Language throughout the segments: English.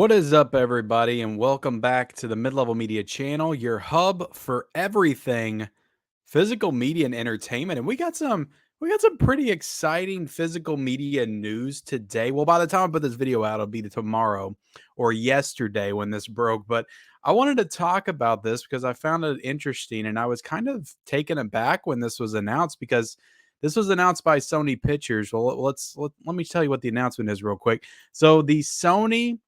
What is up, everybody, and welcome back to the Mid-Level Media channel, your hub for everything physical media and entertainment. And we got some pretty exciting physical media news today. Well, by the time I put this video out, it'll be tomorrow or yesterday when this broke. But I wanted to talk about this because I found it interesting, and I was kind of taken aback when this was announced because this was announced by Sony Pictures. Well, let me tell you what the announcement is real quick. So the Sony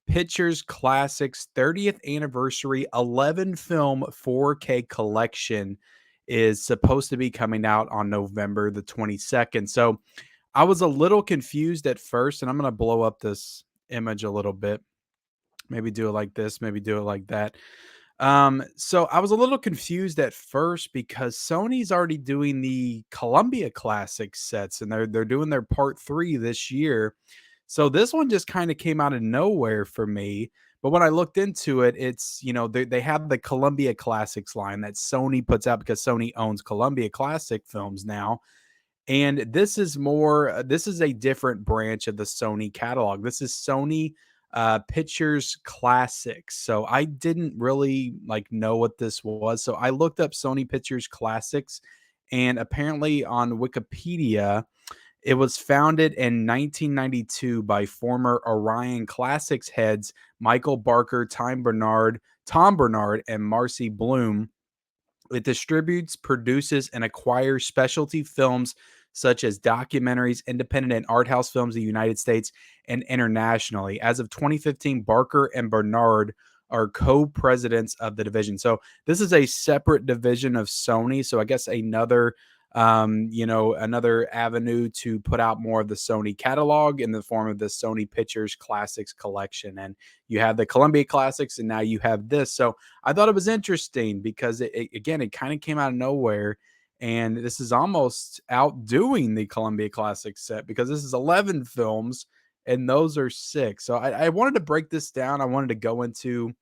Pictures Classics 30th anniversary 11 film 4K collection is supposed to be coming out on November the 22nd. So I was a little confused at first, and I'm going to blow up this image a little bit. Maybe do it like this, maybe do it like that. So I was a little confused at first because Sony's already doing the Columbia Classic sets, and they're doing their part 3 this year. So this one just kind of came out of nowhere for me. But when I looked into it, it's, they have the Columbia Classics line that Sony puts out because Sony owns Columbia Classic Films now. And this is a different branch of the Sony catalog. This is Sony Pictures Classics. So I didn't really know what this was. So I looked up Sony Pictures Classics, and apparently on Wikipedia, it was founded in 1992 by former Orion Classics heads Michael Barker, Tom Bernard, and Marcy Bloom. It distributes, produces, and acquires specialty films such as documentaries, independent and art house films in the United States and internationally. As of 2015, Barker and Bernard are co-presidents of the division. So this is a separate division of Sony. So I guess another avenue to put out more of the Sony catalog in the form of the Sony Pictures Classics collection. And you have the Columbia Classics, and now you have this. So I thought it was interesting because it kind of came out of nowhere. And this is almost outdoing the Columbia Classics set because this is 11 films and those are 6. So I wanted to break this down. I wanted to go into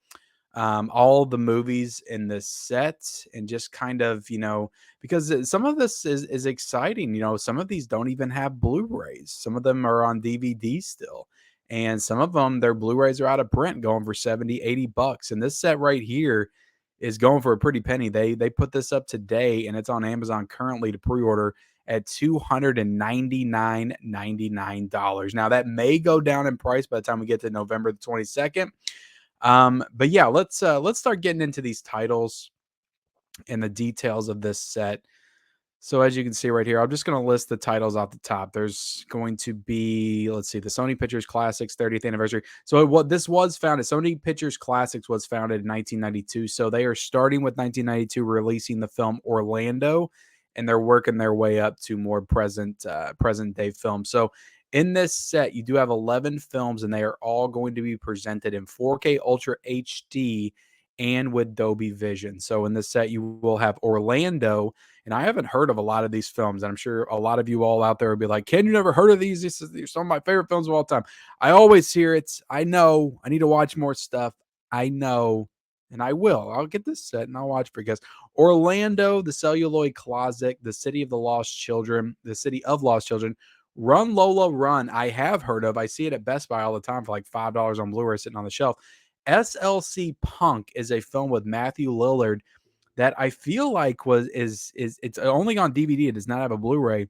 all the movies in this set and just kind of, because some of this is exciting. Some of these don't even have Blu-rays. Some of them are on DVD still. And some of them, their Blu-rays are out of print going for 70, 80 bucks. And this set right here is going for a pretty penny. They put this up today and it's on Amazon currently to pre-order at $299.99. Now that may go down in price by the time we get to November the 22nd. But yeah, let's start getting into these titles and the details of this set. So as you can see right here, I'm just going to list the titles off the top. There's going to be, let's see, the Sony Pictures Classics 30th anniversary. So what this was founded, Sony Pictures Classics was founded in 1992. So they are starting with 1992, releasing the film Orlando, and they're working their way up to more present day films. So in this set, you do have 11 films, and they are all going to be presented in 4K Ultra HD and with Dolby Vision. So in this set, you will have Orlando, and I haven't heard of a lot of these films. And I'm sure a lot of you all out there will be like, Ken, you never heard of these? These are some of my favorite films of all time. I always hear it. I know. I need to watch more stuff. I know. And I will. I'll get this set and I'll watch because Orlando, the Celluloid Closet, the City of Lost Children, Run Lola Run, I have heard of. I see it at Best Buy all the time for like $5 on Blu-ray sitting on the shelf. SLC Punk is a film with Matthew Lillard that I feel like is it's only on DVD. It does not have a Blu-ray,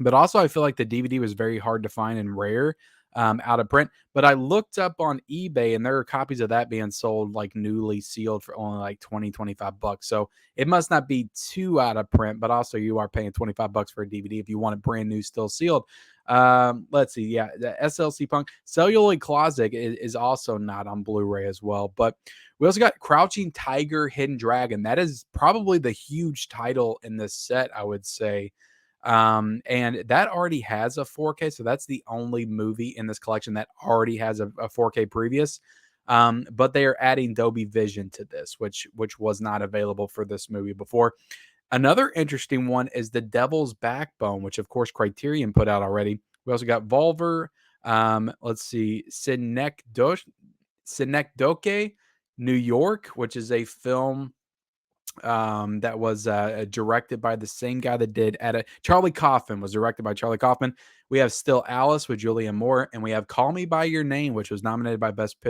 but also I feel like the DVD was very hard to find and rare out of print. But I looked up on eBay and there are copies of that being sold like newly sealed for only like 20, 25 bucks. So it must not be too out of print, but also you are paying 25 bucks for a DVD if you want it brand new, still sealed. Let's see. Yeah, the SLC Punk Celluloid Closet is also not on Blu-ray as well. But we also got Crouching Tiger, Hidden Dragon. That is probably the huge title in this set, I would say. And that already has a 4K, so that's the only movie in this collection that already has a 4K previous. But they are adding Dolby Vision to this, which was not available for this movie before. Another interesting one is The Devil's Backbone, which of course Criterion put out already. We also got Volver. Let's see, Synecdoche, New York, which is a film that was directed by the same guy that did Charlie Kaufman was directed by Charlie Kaufman. We have Still Alice with Julia Moore, and we have Call Me by Your Name, which was nominated by Best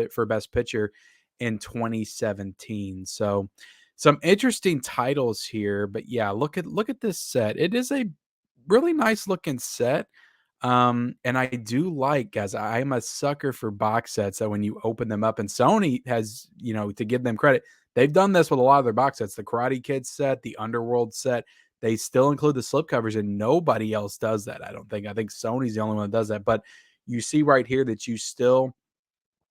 Picture in 2017. So some interesting titles here, but yeah, look at this set. It is a really nice looking set. And I do like, guys, I am a sucker for box sets that when you open them up, and Sony has, to give them credit, they've done this with a lot of their box sets, the Karate Kid set, the Underworld set. They still include the slipcovers, and nobody else does that. I don't think. I think Sony's the only one that does that. But you see right here that you still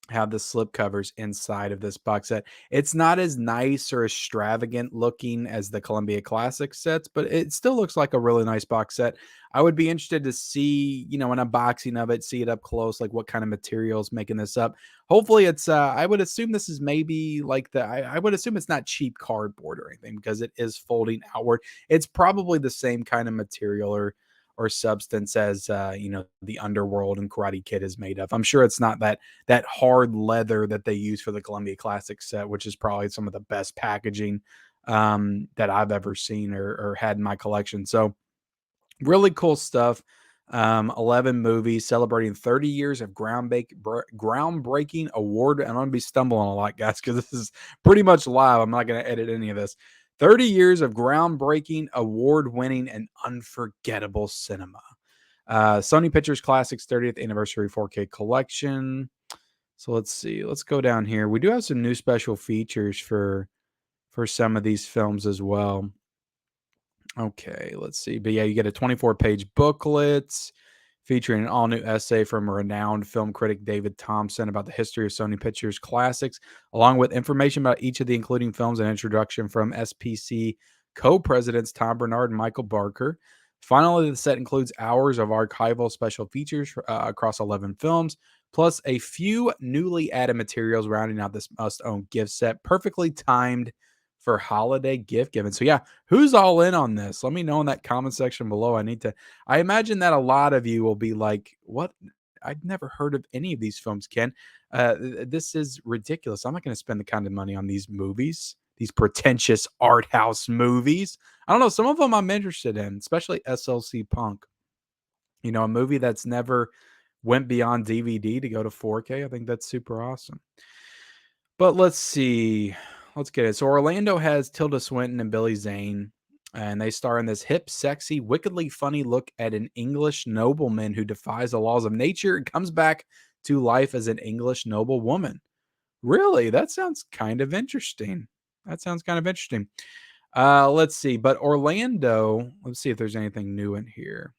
have the slip covers inside of this box set. It's not as nice or extravagant looking as the Columbia Classic sets, but it still looks like a really nice box set. I would be interested to see, an unboxing of it, see it up close, like what kind of materials making this up. Hopefully it's I would assume this is maybe like I would assume it's not cheap cardboard or anything because it is folding outward. It's probably the same kind of material or substance as the Underworld and Karate Kid is made of. I'm sure it's not that hard leather that they use for the Columbia Classic set, which is probably some of the best packaging that I've ever seen or had in my collection. So really cool stuff. 11 movies celebrating 30 years of groundbreaking award. And I'm going to be stumbling a lot, guys, because this is pretty much live. I'm not going to edit any of this. 30 years of groundbreaking, award winning, and unforgettable cinema. Sony Pictures Classics 30th Anniversary 4K Collection. So let's see. Let's go down here. We do have some new special features for some of these films as well. Okay, let's see. But yeah, you get a 24-page booklet featuring an all-new essay from renowned film critic David Thompson about the history of Sony Pictures Classics, along with information about each of the including films and introduction from SPC co-presidents Tom Bernard and Michael Barker. Finally, the set includes hours of archival special features across 11 films, plus a few newly added materials rounding out this must-own gift set, perfectly timed for holiday gift giving. So yeah, who's all in on this? Let me know in that comment section below. I imagine that a lot of you will be like, what? I've never heard of any of these films, Ken. This is ridiculous. I'm not going to spend the kind of money on these movies, these pretentious art house movies. I don't know. Some of them I'm interested in, especially SLC Punk. A movie that's never went beyond DVD to go to 4K. I think that's super awesome. But let's see. Let's get it. So Orlando has Tilda Swinton and Billy Zane, and they star in this hip, sexy, wickedly funny look at an English nobleman who defies the laws of nature and comes back to life as an English noblewoman. Really? That sounds kind of interesting. Let's see. But Orlando, let's see if there's anything new in here.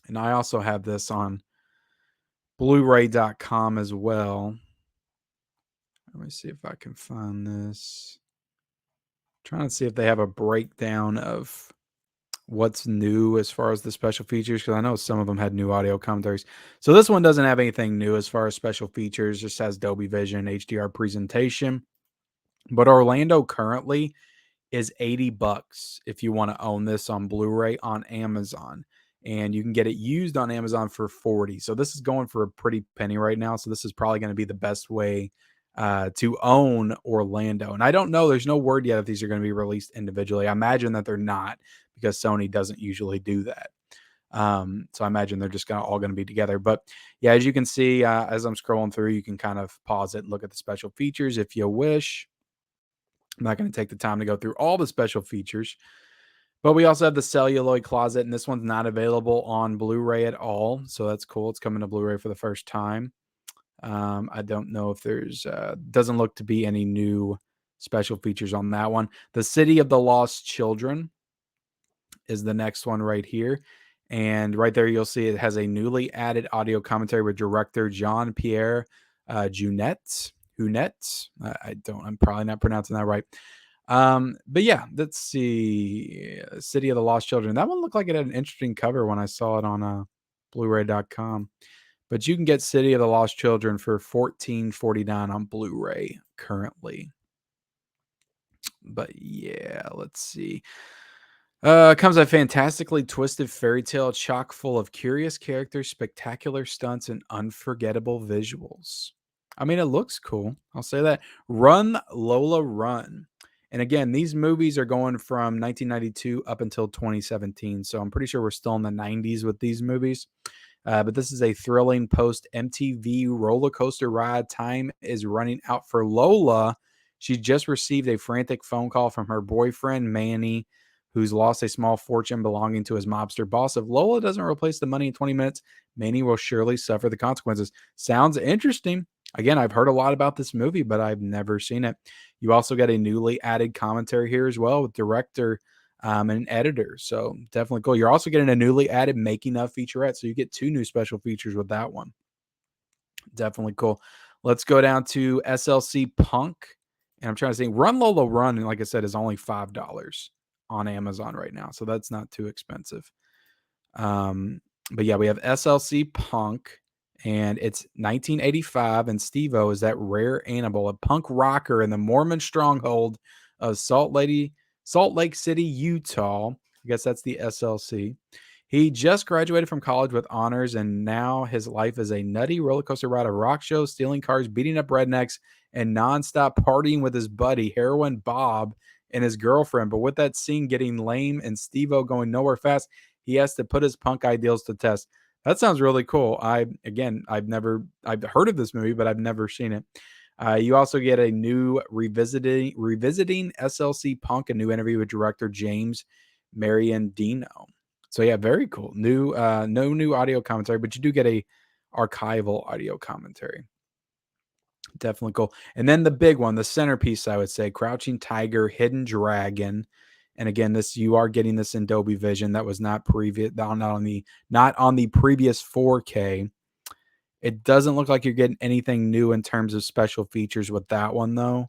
And I also have this on Blu-ray.com as well. Let me see if I can find this. Trying to see if they have a breakdown of what's new as far as the special features, because I know some of them had new audio commentaries. So this one doesn't have anything new as far as special features, just has Dolby Vision, HDR presentation. But Orlando currently is $80 if you want to own this on Blu-ray on Amazon. And you can get it used on Amazon for 40. So this is going for a pretty penny right now. So this is probably going to be the best way to own Orlando. And I don't know, there's no word yet if these are going to be released individually. I imagine that they're not because Sony doesn't usually do that. So I imagine they're just all going to be together. But yeah, as you can see, as I'm scrolling through, you can kind of pause it and look at the special features if you wish. I'm not going to take the time to go through all the special features. But we also have the celluloid closet, and this one's not available on Blu-ray at all. So that's cool. It's coming to Blu-ray for the first time. I don't know if there's doesn't look to be any new special features on that one. The City of the Lost Children is the next one right here. And right there, you'll see it has a newly added audio commentary with director Jean-Pierre Jeunet. I'm probably not pronouncing that right. But yeah, let's see. City of the Lost Children. That one looked like it had an interesting cover when I saw it on Blu-ray.com. But you can get City of the Lost Children for $14.49 on Blu-ray currently. But yeah, let's see. Comes a fantastically twisted fairy tale chock full of curious characters, spectacular stunts, and unforgettable visuals. I mean, it looks cool. I'll say that. Run, Lola, Run. And again, these movies are going from 1992 up until 2017. So I'm pretty sure we're still in the 90s with these movies. But this is a thrilling post MTV roller coaster ride. Time is running out for Lola. She just received a frantic phone call from her boyfriend, Manny, who's lost a small fortune belonging to his mobster boss. If Lola doesn't replace the money in 20 minutes, Manny will surely suffer the consequences. Sounds interesting. Again, I've heard a lot about this movie, but I've never seen it. You also get a newly added commentary here as well with director and an editor. So definitely cool. You're also getting a newly added making of featurette. So you get 2 new special features with that one. Definitely cool. Let's go down to SLC Punk. And I'm trying to think, Run Lola Run, like I said, is only $5 on Amazon right now. So that's not too expensive. But yeah, we have SLC Punk, and it's 1985, and Steve-O is that rare animal, a punk rocker in the Mormon stronghold of Salt Lake City, Utah. I guess that's the SLC. He just graduated from college with honors, and now his life is a nutty roller coaster ride of rock shows, stealing cars, beating up rednecks, and nonstop partying with his buddy, Heroin Bob, and his girlfriend. But with that scene getting lame and Steve-O going nowhere fast, he has to put his punk ideals to test. That sounds really cool. I've heard of this movie, but I've never seen it. You also get a new revisiting SLC Punk, a new interview with director James Mariandino. So yeah, very cool. No new audio commentary, but you do get a archival audio commentary. Definitely cool. And then the big one, the centerpiece, I would say, Crouching Tiger, Hidden Dragon. And again, this you are getting this in Dolby Vision. That was not on the previous 4K. It doesn't look like you're getting anything new in terms of special features with that one though.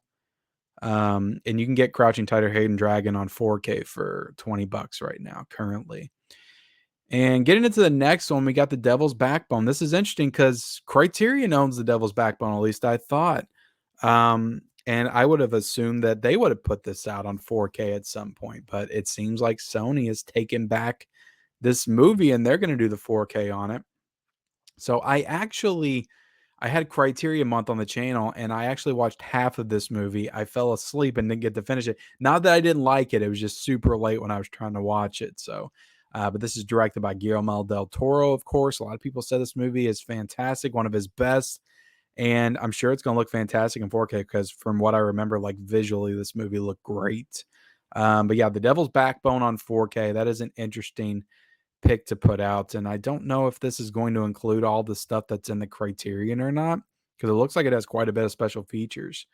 And you can get Crouching Tiger, Hidden Dragon on 4K for $20 right now currently. And getting into the next one, we got the Devil's Backbone. This is interesting because Criterion owns the Devil's Backbone, at least I thought. And I would have assumed that they would have put this out on 4K at some point, but it seems like Sony has taken back this movie and they're going to do the 4K on it. So I had Criterion Month on the channel, and I actually watched half of this movie. I fell asleep and didn't get to finish it. Not that I didn't like it; it was just super late when I was trying to watch it. So, but this is directed by Guillermo del Toro, of course. A lot of people said this movie is fantastic, one of his best, and I'm sure it's going to look fantastic in 4K because, from what I remember, like visually, this movie looked great. But yeah, The Devil's Backbone on 4K. That is an interesting pick to put out, and I don't know if this is going to include all the stuff that's in the Criterion or not, because it looks like it has quite a bit of special features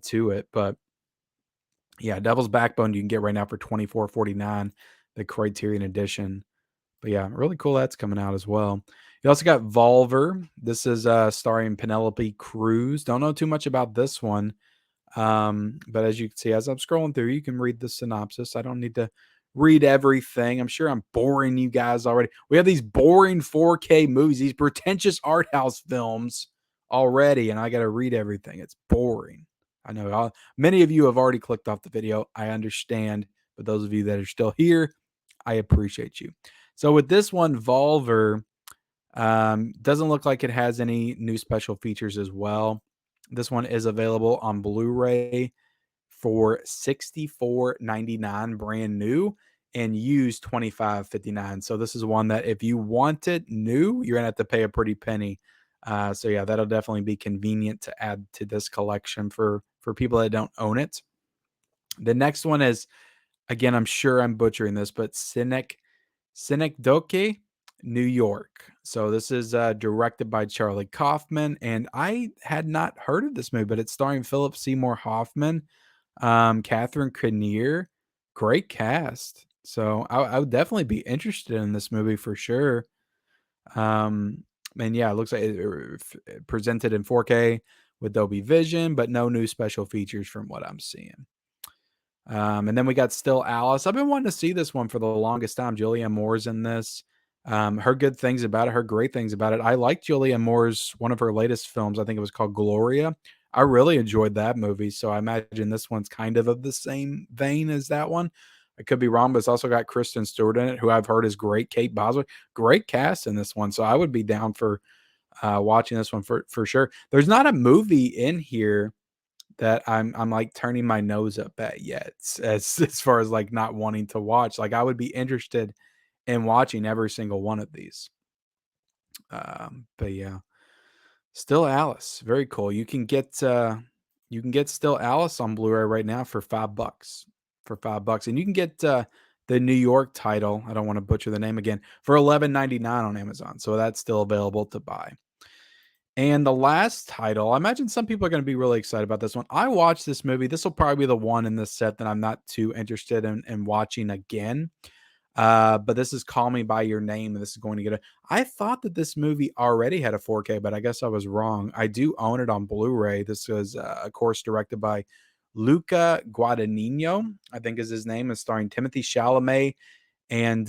to it. But yeah, Devil's Backbone you can get right now for $24.49, the Criterion edition. But yeah, really cool that's coming out as well. You also got Volver. This is starring Penelope Cruz. Don't know too much about this one. But as you can see, as I'm scrolling through, you can read the synopsis. I don't need to read everything. I'm sure I'm boring you guys already. We have these boring 4K movies, these pretentious art house films already, and I got to read everything. It's boring. I know many of you have already clicked off the video. I understand, but those of you that are still here, I appreciate you. So with this one, Volver, doesn't look like it has any new special features as well. This one is available on Blu-ray for $64.99 brand new and used $25.59. So this is one that if you want it new, you're gonna have to pay a pretty penny. So yeah, that'll definitely be convenient to add to this collection for people that don't own it. The next one is, again, I'm sure I'm butchering this, but Cynic Doke, New York. So this is directed by Charlie Kaufman, and I had not heard of this movie, but it's starring Philip Seymour Hoffman, Catherine Kinnear. Great cast. So I would definitely be interested in this movie for sure. And yeah, it looks like it presented in 4K with Dolby Vision, but no new special features from what I'm seeing. And then we got Still Alice. I've been wanting to see this one for the longest time. Julianne Moore's in this. Heard good things about it, heard great things about it. I like Julianne Moore's one of her latest films. I think it was called Gloria. I really enjoyed that movie. So I imagine this one's kind of the same vein as that one. I could be wrong, but it's also got Kristen Stewart in it, who I've heard is great. Kate Bosworth, great cast in this one. So I would be down for watching this one for sure. There's not a movie in here that I'm like turning my nose up at yet as far as like not wanting to watch. Like I would be interested in watching every single one of these. But yeah, Still Alice, very cool. You can get Still Alice on Blu-ray right now for $5. For $5. And you can get the New York title, I don't want to butcher the name again, for $11.99 on Amazon. So that's still available to buy. And the last title, I imagine some people are going to be really excited about this one. I watched this movie. This will probably be the one in this set that I'm not too interested in watching again. But this is Call Me by Your Name, and this is going to get a. I thought that this movie already had a 4K, but I guess I was wrong. I do own it on Blu-ray. This was, of course, directed by Luca Guadagnino, I think is his name, is starring Timothy Chalamet and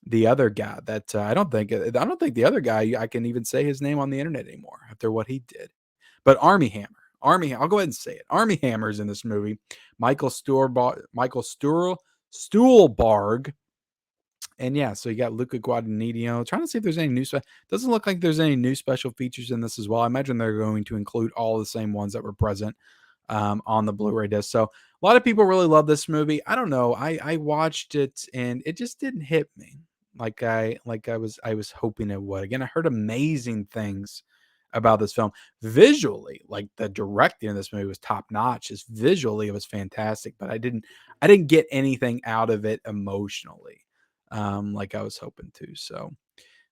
the other guy that I don't think the other guy I can even say his name on the internet anymore after what he did. But Army Hammer. I'll go ahead and say it. Army Hammer's in this movie. Michael Stuhlbarg. And yeah, so you got Luca Guadagnino. Trying to see if there's any new stuff. Doesn't look like there's any new special features in this as well. I imagine they're going to include all the same ones that were present on the Blu-ray disc. So a lot of people really love this movie. I don't know. I watched it and it just didn't hit me I was hoping it would. Again, I heard amazing things about this film. Visually, like the directing of this movie was top notch. Just visually, it was fantastic, but I didn't get anything out of it emotionally, like I was hoping to. So,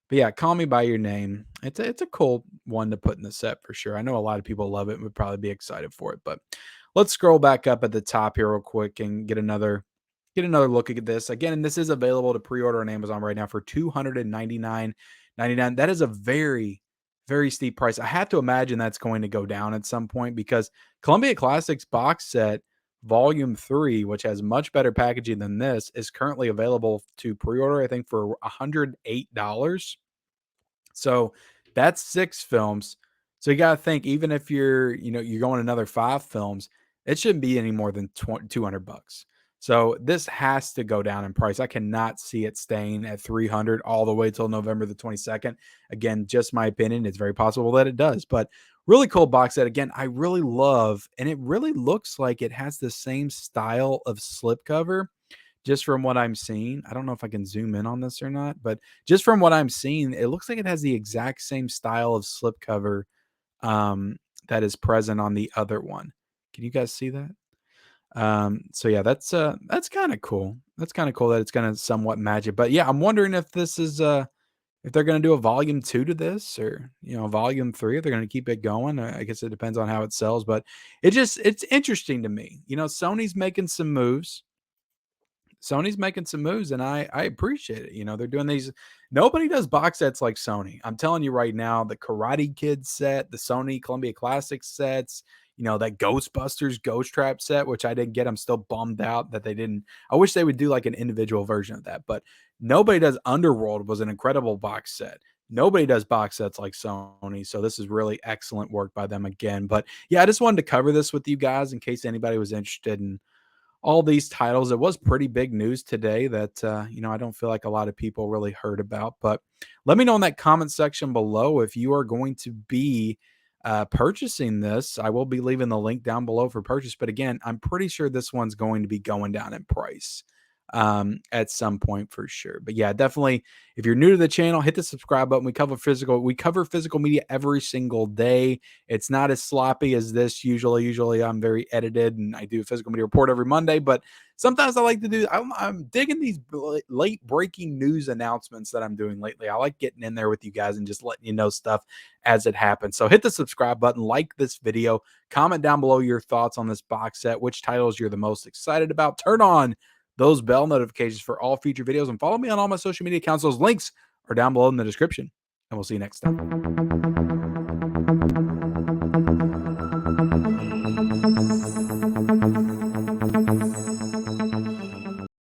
but yeah, Call Me by Your Name. It's a cool one to put in the set for sure. I know a lot of people love it and would probably be excited for it. But let's scroll back up at the top here real quick and get another look at this. Again, and this is available to pre-order on Amazon right now for $299.99. That is a very, very steep price. I have to imagine that's going to go down at some point because Columbia Classics box set Volume 3, which has much better packaging than this, is currently available to pre-order, I think, for $108. So that's 6 films. So you got to think, even if you're going another 5 films, it shouldn't be any more than $200. So this has to go down in price. I cannot see it staying at 300 all the way till November the 22nd. Again, just my opinion. It's very possible that it does, but really cool box set. Again, I really love, and it really looks like it has the same style of slipcover just from what I'm seeing. I don't know if I can zoom in on this or not, but just from what I'm seeing, it looks like it has the exact same style of slipcover that is present on the other one. Can you guys see that? So yeah, that's kind of cool. That's kind of cool that it's going to somewhat match it. But yeah, I'm wondering if this is if they're going to do a volume 2 to this or volume 3 if they're going to keep it going. I guess it depends on how it sells, but it's interesting to me. Sony's making some moves. And I appreciate it. They're doing these. Nobody does box sets like Sony. I'm telling you right now, the Karate Kid set, the Sony Columbia Classics sets, that Ghostbusters Ghost Trap set, which I didn't get. I'm still bummed out that they didn't. I wish they would do like an individual version of that, but nobody does. Underworld was an incredible box set. Nobody does box sets like Sony. So this is really excellent work by them again. But yeah, I just wanted to cover this with you guys in case anybody was interested in all these titles. It was pretty big news today that I don't feel like a lot of people really heard about. But let me know in that comment section below if you are going to be purchasing this. I will be leaving the link down below for purchase. But again, I'm pretty sure this one's going to be going down in price at some point for sure. But yeah, definitely, if you're new to the channel, hit the subscribe button. We cover physical media every single day. It's not as sloppy as this usually. I'm very edited and I do a physical media report every Monday, but sometimes I like to do I'm digging these late breaking news announcements that I'm doing lately. I like getting in there with you guys and just letting you know stuff as it happens. So hit the subscribe button, like this video, comment down below your thoughts on this box set, which titles you're the most excited about. Turn on those bell notifications for all future videos and follow me on all my social media accounts. Those links are down below in the description, and we'll see you next time.